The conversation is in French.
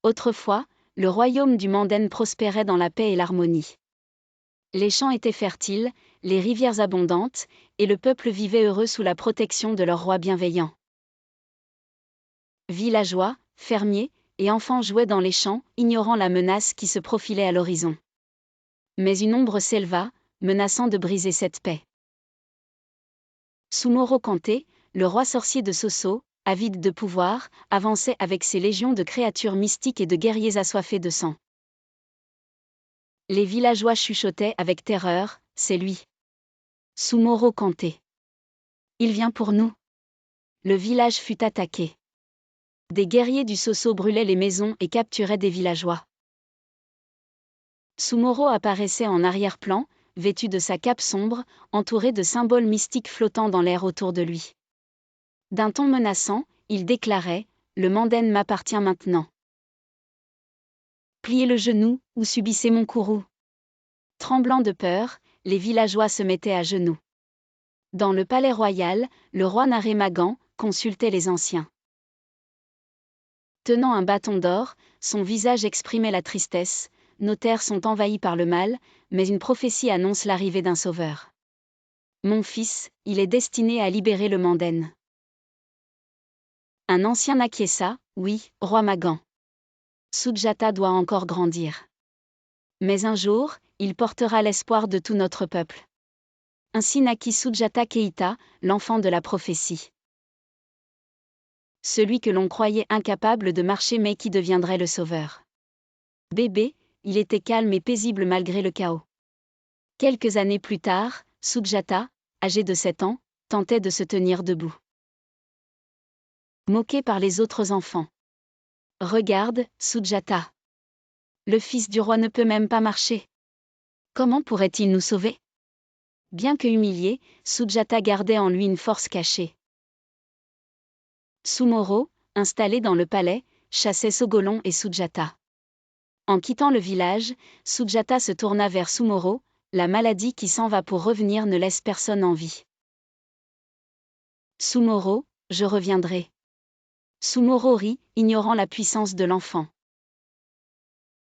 Autrefois, le royaume du Manden prospérait dans la paix et l'harmonie. Les champs étaient fertiles, les rivières abondantes, et le peuple vivait heureux sous la protection de leur roi bienveillant. Villageois, fermiers et enfants jouaient dans les champs, ignorant la menace qui se profilait à l'horizon. Mais une ombre s'éleva, menaçant de briser cette paix. Sumoro Kante, le roi sorcier de Soso, avide de pouvoir, avançait avec ses légions de créatures mystiques et de guerriers assoiffés de sang. Les villageois chuchotaient avec terreur, « C'est lui. Sumoro Kante. Il vient pour nous. » Le village fut attaqué. Des guerriers du Soso brûlaient les maisons et capturaient des villageois. Sumoro apparaissait en arrière-plan, vêtu de sa cape sombre, entouré de symboles mystiques flottant dans l'air autour de lui. D'un ton menaçant, il déclarait « Le Manden m'appartient maintenant. Pliez le genou, ou subissez mon courroux. » Tremblant de peur, les villageois se mettaient à genoux. Dans le palais royal, le roi Naremagan consultait les anciens. Tenant un bâton d'or, son visage exprimait la tristesse. Nos terres sont envahies par le mal, mais une prophétie annonce l'arrivée d'un sauveur. Mon fils, il est destiné à libérer le Manden. Un ancien acquiesça, oui, roi Magan. Sujata doit encore grandir. Mais un jour, il portera l'espoir de tout notre peuple. Ainsi naquit Sujata Keita, l'enfant de la prophétie. Celui que l'on croyait incapable de marcher mais qui deviendrait le sauveur. Bébé, il était calme et paisible malgré le chaos. Quelques années plus tard, Sujata, âgé de 7 ans, tentait de se tenir debout. Moqué par les autres enfants. « Regarde, Sujata. Le fils du roi ne peut même pas marcher. Comment pourrait-il nous sauver ?» Bien que humilié, Sujata gardait en lui une force cachée. Sumoro, installé dans le palais, chassait Sogolon et Sujata. En quittant le village, Sujata se tourna vers Sumoro, la maladie qui s'en va pour revenir ne laisse personne en vie. Sumoro, je reviendrai. Sumoro rit, ignorant la puissance de l'enfant.